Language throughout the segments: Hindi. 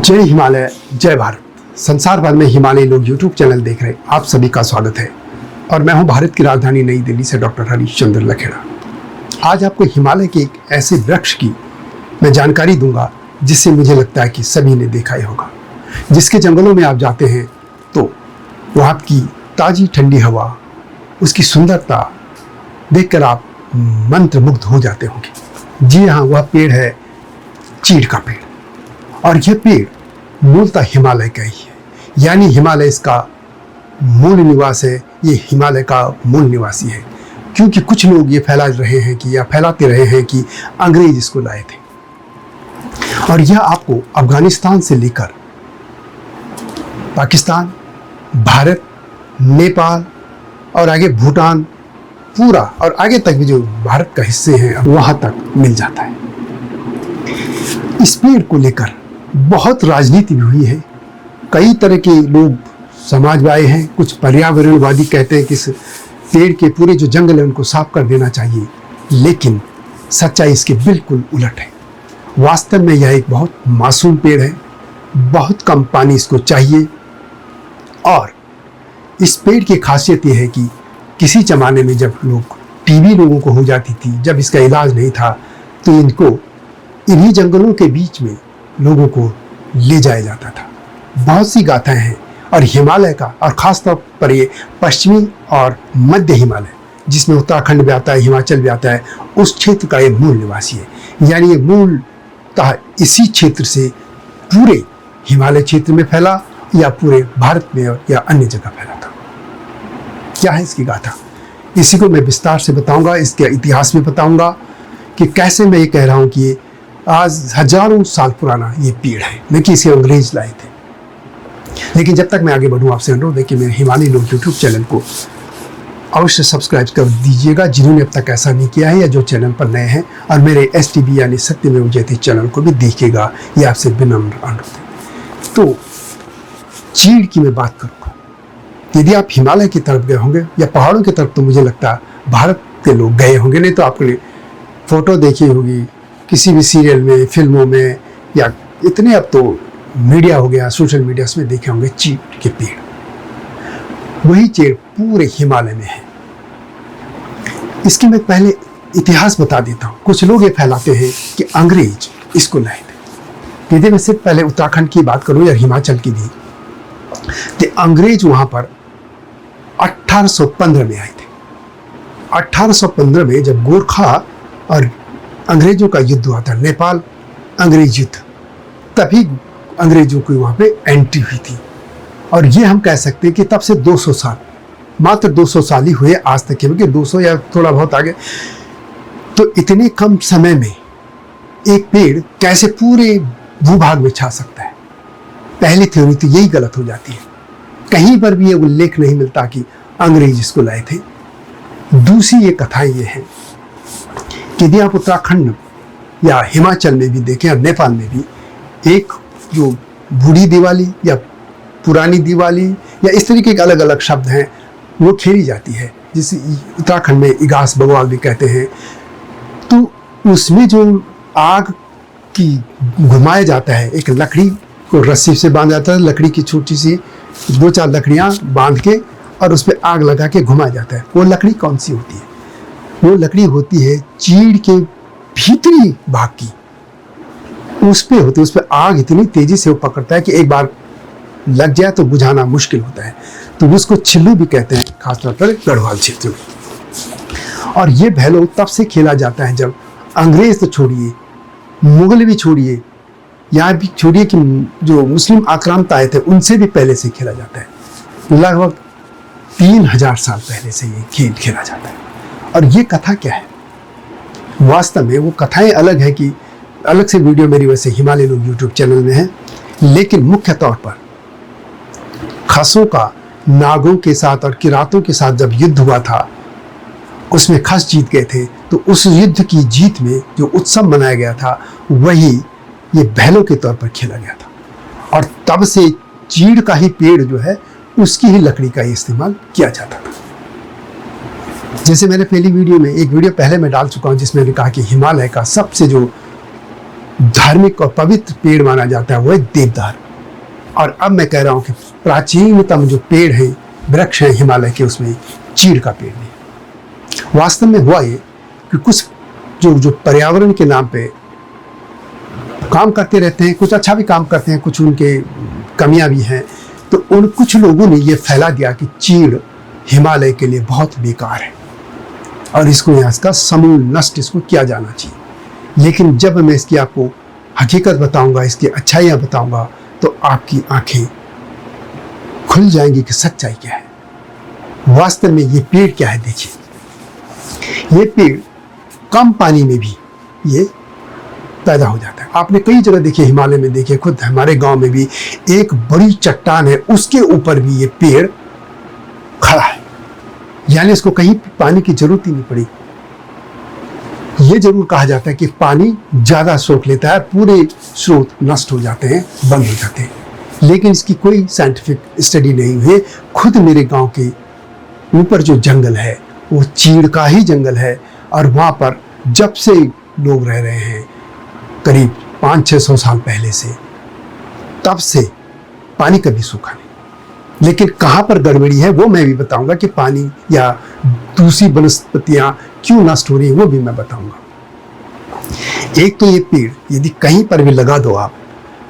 जय हिमालय, जय भारत। संसार भर में हिमालय लोग यूट्यूब चैनल देख रहे आप सभी का स्वागत है और मैं हूं भारत की राजधानी नई दिल्ली से डॉक्टर हरीशचंद्र लखेड़ा। आज आपको हिमालय के एक ऐसे वृक्ष की मैं जानकारी दूंगा जिससे मुझे लगता है कि सभी ने देखा ही होगा। जिसके जंगलों में आप जाते हैं तो वहाँ की ताज़ी ठंडी हवा, उसकी सुंदरता देखकर आप मंत्रमुग्ध हो जाते होंगे। जी हाँ, वह पेड़ है चीड़ का पेड़। और यह पेड़ मूलतः हिमालय का ही है, यानी हिमालय इसका मूल निवास है। ये हिमालय का मूल निवासी है, क्योंकि कुछ लोग ये फैलाते रहे हैं कि अंग्रेज इसको लाए थे। और यह आपको अफगानिस्तान से लेकर पाकिस्तान, भारत, नेपाल और आगे भूटान पूरा और आगे तक भी जो भारत का हिस्से हैं वहां तक मिल जाता है। इस पेड़ को लेकर बहुत राजनीति भी हुई है। कई तरह के लोग समाज में आए हैं। कुछ पर्यावरणवादी कहते हैं कि इस पेड़ के पूरे जो जंगल है उनको साफ कर देना चाहिए, लेकिन सच्चाई इसके बिल्कुल उलट है। वास्तव में यह एक बहुत मासूम पेड़ है, बहुत कम पानी इसको चाहिए। और इस पेड़ की खासियत यह है कि किसी ज़माने में जब टीबी लोगों को हो जाती थी, जब इसका इलाज नहीं था, तो इनको इन्हीं जंगलों के बीच में लोगों को ले जाया जाता था। बहुत सी गाथाएं हैं और हिमालय का, और ख़ास तौर पर ये पश्चिमी और मध्य हिमालय जिसमें उत्तराखंड भी आता है, हिमाचल भी आता है, उस क्षेत्र का ये मूल निवासी है। यानी ये मूलतः इसी क्षेत्र से पूरे हिमालय क्षेत्र में फैला या पूरे भारत में या अन्य जगह फैला था। क्या है इसकी गाथा, इसी को मैं विस्तार से बताऊंगा। इसके इतिहास में बताऊंगा कि कैसे मैं ये कह रहा हूँ कि ये आज हजारों साल पुराना ये पेड़ है, न कि इसे अंग्रेज लाए थे। लेकिन जब तक मैं आगे बढ़ूँ, आपसे अनुरोध है कि मेरे हिमालय लोग यूट्यूब चैनल को अवश्य सब्सक्राइब कर दीजिएगा, जिन्होंने अब तक ऐसा नहीं किया है या जो चैनल पर नए हैं, और मेरे STB यानी सत्यमेव जयते चैनल को भी देखिएगा। ये आपसे विनम्र अनुरोध है। तो चीड़ की मैं बात करूँगा। यदि आप हिमालय की तरफ गए होंगे या पहाड़ों की तरफ, तो मुझे लगता है भारत के लोग गए होंगे, नहीं तो आपने फोटो देखी होगी किसी भी सीरियल में, फिल्मों में, या इतने अब तो मीडिया हो गया, सोशल मीडिया में देखे होंगे चीड़ के पेड़। वही चीड़ पूरे हिमालय में है। इसके मैं पहले इतिहास बता देता हूँ। कुछ लोग ये फैलाते हैं कि अंग्रेज इसको लाए थे। यदि मैं सिर्फ पहले उत्तराखंड की बात करूँ या हिमाचल की भी, तो अंग्रेज वहाँ पर 1815 में आए थे। 1815 में जब गोरखा और अंग्रेजों का युद्ध हुआ था, नेपाल अंग्रेज युद्ध, तभी अंग्रेजों की वहाँ पे एंट्री हुई थी। और ये हम कह सकते हैं कि तब से 200 साल, मात्र 200 साल ही हुए आज तक, क्योंकि 200 या थोड़ा बहुत आगे। तो इतने कम समय में एक पेड़ कैसे पूरे भूभाग में छा सकता है? पहली थ्योरी तो यही गलत हो जाती है। कहीं पर भी ये उल्लेख नहीं मिलता कि अंग्रेज इसको लाए थे। दूसरी ये कथाएं ये हैं कि यदि आप उत्तराखंड या हिमाचल में भी देखें और नेपाल में भी, एक जो बूढ़ी दिवाली या पुरानी दिवाली या इस तरीके के अलग अलग शब्द हैं, वो खेली जाती है, जिसे उत्तराखंड में इगास बगवाल भी कहते हैं। तो उसमें जो आग की घुमाया जाता है, एक लकड़ी को रस्सी से बांधा जाता है, लकड़ी की छोटी सी 2-4 लकड़ियाँ बांध के और उस पर आग लगा के घुमाया जाता है। वो लकड़ी कौन सी होती है? वो लकड़ी होती है चीड़ के भीतरी भाग की। उस पे आग इतनी तेजी से वो पकड़ता है कि एक बार लग जाए तो बुझाना मुश्किल होता है। तो उसको छिल्लू भी कहते हैं, खासतौर पर गढ़वाल क्षेत्र में। और ये भैलो तब से खेला जाता है जब अंग्रेज तो छोड़िए, मुगल भी छोड़िए, यहाँ भी छोड़िए कि जो मुस्लिम आक्रांत आए थे उनसे भी पहले से खेला जाता है। लगभग 3000 साल पहले से ये खेल खेला जाता है। और ये कथा क्या है? वास्तव में वो कथाएं अलग है, कि अलग से वीडियो मेरी वैसे हिमालय लोग यूट्यूब चैनल में है। लेकिन मुख्य तौर पर खसों का नागों के साथ और किरातों के साथ जब युद्ध हुआ था, उसमें खस जीत गए थे। तो उस युद्ध की जीत में जो उत्सव मनाया गया था, वही ये बैलों के तौर पर खेला गया था। और तब से चीड़ का ही पेड़ जो है, उसकी ही लकड़ी का इस्तेमाल किया जाता था। जैसे मैंने पहली वीडियो में, एक वीडियो पहले मैं डाल चुका हूँ जिसमें मैंने कहा कि हिमालय का सबसे जो धार्मिक और पवित्र पेड़ माना जाता है वो है देवदार। और अब मैं कह रहा हूँ कि प्राचीनतम जो पेड़ है, वृक्ष है हिमालय के, उसमें चीड़ का पेड़ नहीं। वास्तव में हुआ ये कि कुछ जो पर्यावरण के नाम पे काम करते रहते हैं, कुछ अच्छा भी काम करते हैं, कुछ उनके कमियां भी हैं, तो उन कुछ लोगों ने ये फैला दिया कि चीड़ हिमालय के लिए बहुत बेकार है और इसको यहाँ इसका समूल नष्ट इसको किया जाना चाहिए। लेकिन जब मैं इसकी आपको हकीकत बताऊंगा, इसकी अच्छाइयाँ बताऊंगा, तो आपकी आंखें खुल जाएंगी कि सच्चाई क्या है। वास्तव में ये पेड़ क्या है, देखिए ये पेड़ कम पानी में भी ये पैदा हो जाता है। आपने कई जगह देखिए, हिमालय में देखिए, खुद हमारे गांव में भी एक बड़ी चट्टान है, उसके ऊपर भी ये पेड़ खड़ा है, यानी इसको कहीं पानी की जरूरत ही नहीं पड़ी। ये जरूर कहा जाता है कि पानी ज्यादा सोख लेता है, पूरे स्रोत नष्ट हो जाते हैं, बंद हो जाते हैं, लेकिन इसकी कोई साइंटिफिक स्टडी नहीं हुई। खुद मेरे गांव के ऊपर जो जंगल है वो चीड़ का ही जंगल है, और वहाँ पर जब से लोग रह रहे हैं, करीब 500-600 साल पहले से, तब से पानी कभी सूखा नहीं। लेकिन कहाँ पर गड़बड़ी है वो मैं भी बताऊंगा, कि पानी या दूसरी वनस्पतियाँ क्यों नष्ट हो रही हैं वो भी मैं बताऊंगा। एक तो ये पेड़ यदि कहीं पर भी लगा दो आप,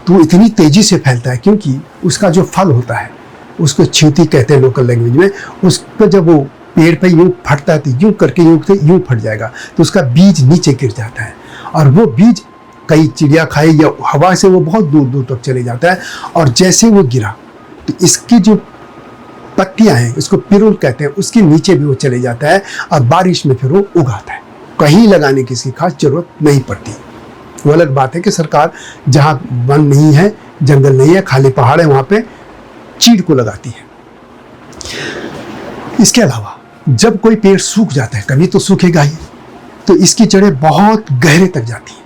तो इतनी तेजी से फैलता है, क्योंकि उसका जो फल होता है उसको च्युति कहते हैं लोकल लैंग्वेज में। उसका जब वो पेड़ पे यूं फटता है तो यूं करके यूं फट जाएगा, तो उसका बीज नीचे गिर जाता है, और वो बीज कई चिड़िया खाए या हवा से वो बहुत दूर दूर तक चले जाता है। और जैसे वो गिरा तो इसकी जो पत्तियां हैं, इसको पिरुल कहते हैं, उसके नीचे भी वो चले जाता है, और बारिश में फिर वो उगाता है। कहीं लगाने की इसकी खास जरूरत नहीं पड़ती। वो अलग बात है कि सरकार जहाँ वन नहीं है, जंगल नहीं है, खाली पहाड़ है, वहाँ पे चीड़ को लगाती है। इसके अलावा जब कोई पेड़ सूख जाता है, कभी तो सूखेगा ही, तो इसकी जड़ें बहुत गहरे तक जाती हैं।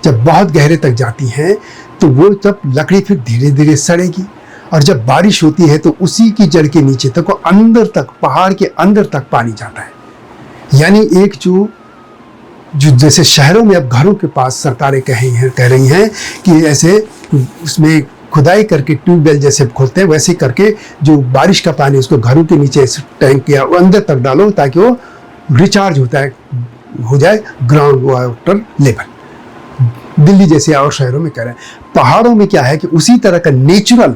जब बहुत गहरे तक जाती हैं तो वो तब लकड़ी फिर धीरे धीरे सड़ेगी, और जब बारिश होती है तो उसी की जड़ के नीचे तक, अंदर तक, पहाड़ के अंदर तक पानी जाता है। यानी एक जो जैसे शहरों में अब घरों के पास सरकारें कह रही हैं कि ऐसे उसमें खुदाई करके ट्यूबवेल जैसे खोलते हैं, वैसे करके जो बारिश का पानी उसको घरों के नीचे टैंक या अंदर तक डालो, ताकि वो रिचार्ज हो जाए ग्राउंड वाटर लेवल। दिल्ली जैसे और शहरों में कह रहे हैं। पहाड़ों में क्या है कि उसी तरह का नेचुरल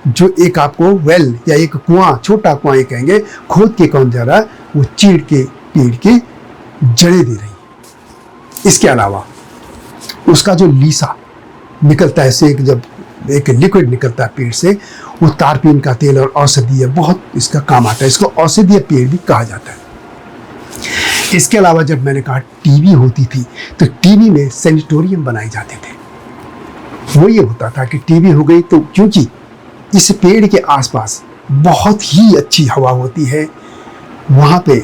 जो एक आपको वेल या एक कुआं, छोटा कुआं ये कहेंगे, खोद के कौन जा रहा है, वो चीड़ के पेड़ की जड़ें दे रही है। इसके अलावा उसका जो लीसा निकलता है, से जब एक लिक्विड निकलता है पेड़ से, वो तारपीन का तेल और औषधीय बहुत इसका काम आता है। इसको औषधीय पेड़ भी कहा जाता है। इसके अलावा जब मैंने कहा टीबी होती थी, तो टीबी में सैनिटोरियम बनाए जाते थे। वो ये होता था कि टीबी हो गई तो क्योंकि इस पेड़ के आसपास बहुत ही अच्छी हवा होती है, वहाँ पे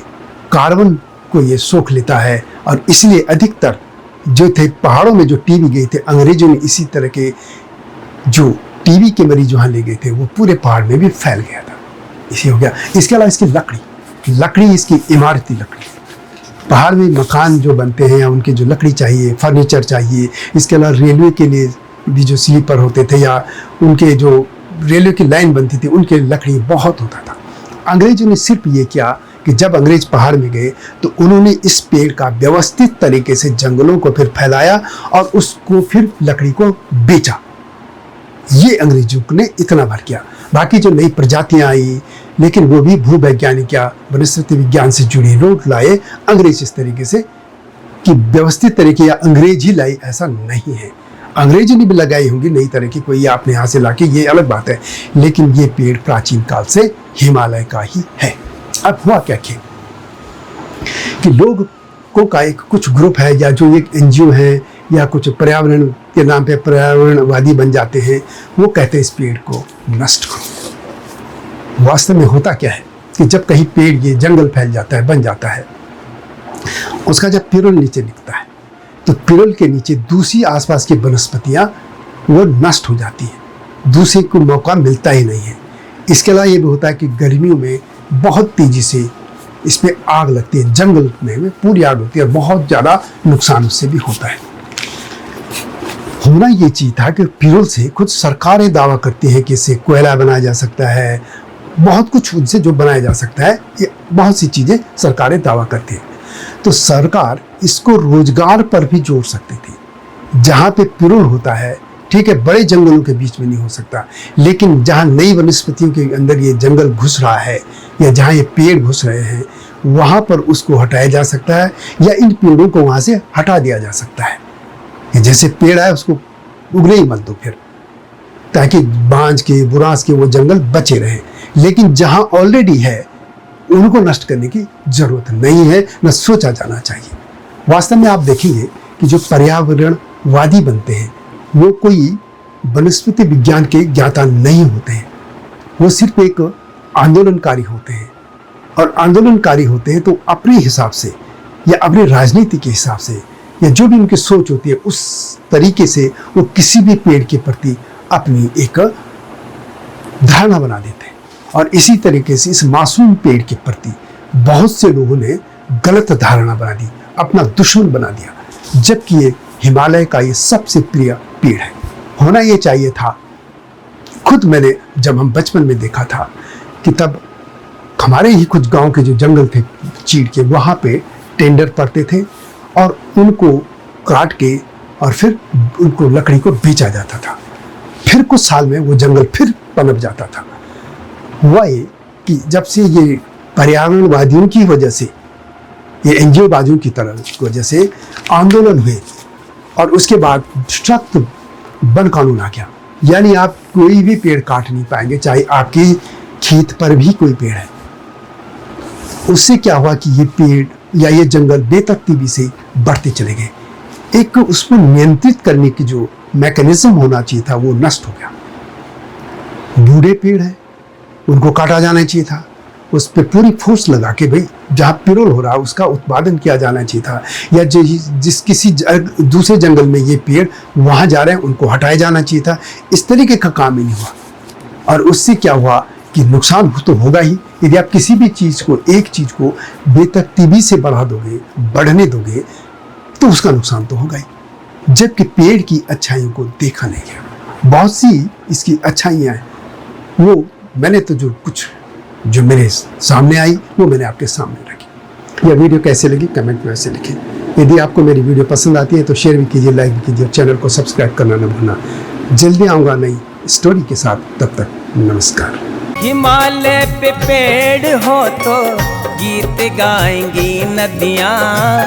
कार्बन को ये सोख लेता है, और इसलिए अधिकतर जो थे पहाड़ों में जो टीबी गए थे, अंग्रेजों ने इसी तरह के जो टीबी के मरीज वहाँ ले गए थे, वो पूरे पहाड़ में भी फैल गया था। इसी हो गया। इसके अलावा इसकी लकड़ी इसकी इमारती लकड़ी, पहाड़ में मकान जो बनते हैं या उनकी जो लकड़ी चाहिए, फर्नीचर चाहिए। इसके अलावा रेलवे के लिए भी जो स्लीपर होते थे या उनके जो रेलवे की लाइन बनती थी, उनके लकड़ी बहुत होता था। अंग्रेजों ने सिर्फ ये किया कि जब अंग्रेज पहाड़ में गए तो उन्होंने इस पेड़ का व्यवस्थित तरीके से जंगलों को फिर फैलाया और उसको फिर लकड़ी को बेचा। ये अंग्रेजों ने इतना भर किया। बाकी जो नई प्रजातियां आई, लेकिन वो भी भूवैज्ञानिक या वनस्पति विज्ञान से जुड़ी लोग लाए। अंग्रेज इस तरीके से कि व्यवस्थित तरीके या अंग्रेज ही लाई, ऐसा नहीं है। अंग्रेजों ने भी लगाई होंगी नई तरह की, कोई आपने यहाँ से लाके, ये अलग बात है, लेकिन ये पेड़ प्राचीन काल से हिमालय का ही है। अब हुआ क्या कि लोगों का एक कुछ ग्रुप है या जो एक एनजीओ है या कुछ पर्यावरण के नाम पे पर्यावरणवादी बन जाते हैं, वो कहते हैं इस पेड़ को नष्ट करो। वास्तव में होता क्या है कि जब कहीं पेड़ ये जंगल फैल जाता है, बन जाता है, उसका जब पिरुल नीचे निकलता है तो पिरुल के नीचे दूसरी आसपास की वनस्पतियां वो नष्ट हो जाती हैं, दूसरे को मौका मिलता ही नहीं है। इसके अलावा ये भी होता है कि गर्मियों में बहुत तेजी से इस पर आग लगती है, जंगल में पूरी आग होती है और बहुत ज़्यादा नुकसान उससे भी होता है। होना ये चीज था कि पिरोल से कुछ सरकारें दावा करती हैं कि इससे कोयला बनाया जा सकता है, बहुत कुछ उनसे जो बनाया जा सकता है, ये बहुत सी चीजें सरकारें दावा करती हैं। तो सरकार इसको रोजगार पर भी जोड़ सकती थी। जहाँ पे पिरोल होता है, ठीक है, बड़े जंगलों के बीच में नहीं हो सकता, लेकिन जहाँ नई वनस्पतियों के अंदर ये जंगल घुस रहा है या जहाँ ये पेड़ घुस रहे हैं, वहाँ पर उसको हटाया जा सकता है या इन पेड़ों को वहाँ से हटा दिया जा सकता है। जैसे पेड़ है उसको उगने ही मत दो फिर, ताकि बांझ के बुरांस के वो जंगल बचे रहे। लेकिन जहाँ ऑलरेडी है उनको नष्ट करने की जरूरत नहीं है, न सोचा जाना चाहिए। वास्तव में आप देखेंगे कि जो पर्यावरणवादी बनते हैं वो कोई वनस्पति विज्ञान के ज्ञाता नहीं होते हैं, वो सिर्फ एक आंदोलनकारी होते हैं। और आंदोलनकारी होते हैं तो अपने हिसाब से या अपनी राजनीति के हिसाब से या जो भी उनकी सोच होती है उस तरीके से वो किसी भी पेड़ के प्रति अपनी एक धारणा बना देते हैं। और इसी तरीके से इस मासूम पेड़ के प्रति बहुत से लोगों ने गलत धारणा बना दी, अपना दुश्मन बना दिया, जबकि ये हिमालय का ये सबसे प्रिय पेड़ है। होना ये चाहिए था। खुद मैंने जब हम बचपन में देखा था कि तब हमारे ही कुछ गांव के जो जंगल थे चीड़ के, वहाँ पे टेंडर पड़ते थे और उनको काट के और फिर उनको लकड़ी को बेचा जाता था। फिर कुछ साल में वो जंगल फिर पनप जाता था। हुआ ये कि जब से ये पर्यावरणवादियों की वजह से, ये एनजीओवादियों की तरह की वजह से आंदोलन हुए और उसके बाद सख्त वन कानून आ गया, यानी आप कोई भी पेड़ काट नहीं पाएंगे, चाहे आपके खेत पर भी कोई पेड़ है। उससे क्या हुआ कि ये पेड़ या ये जंगल बेतरतीबी से बढ़ते चले गए। एक उसको नियंत्रित करने की जो मैकेनिज्म होना चाहिए था वो नष्ट हो गया। बूढ़े पेड़ हैं, उनको काटा जाना चाहिए था, उस पर पूरी फोर्स लगा के भाई जहाँ पिरोल हो रहा है उसका उत्पादन किया जाना चाहिए था। या जिस किसी दूसरे जंगल में ये पेड़ वहाँ जा रहे हैं उनको हटाया जाना चाहिए था। इस तरीके का काम ही नहीं हुआ और उससे क्या हुआ कि नुकसान तो होगा ही। यदि आप किसी भी चीज़ को, एक चीज़ को बेतरतीबी से बढ़ा दोगे, बढ़ने दोगे, तो उसका नुकसान तो होगा ही। जबकि पेड़ की अच्छाइयों को देखा नहीं गया। बहुत सी इसकी अच्छाइयाँ हैं, वो मैंने तो जो मेरे सामने आई वो मैंने आपके सामने रखी। यह वीडियो कैसे लगी कमेंट में ऐसे लिखें। यदि आपको मेरी वीडियो पसंद आती है तो शेयर भी कीजिए, लाइक भी कीजिए, चैनल को सब्सक्राइब करना न भूलना। जल्दी आऊँगा नई स्टोरी के साथ, तब तक नमस्कार। हिमालय पे पेड़ हो तो गीत गाएंगी नदियाँ,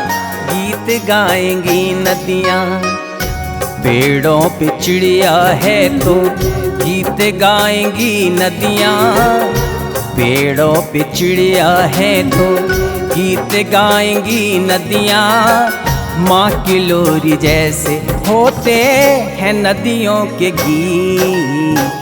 गीत गाएंगी नदियाँ। पेड़ों पे चिड़िया है तो गीत गाएंगी नदियाँ, पेड़ों पे चिड़िया है तो गीत गाएंगी नदियाँ। माँ की लोरी जैसे होते हैं नदियों के गीत।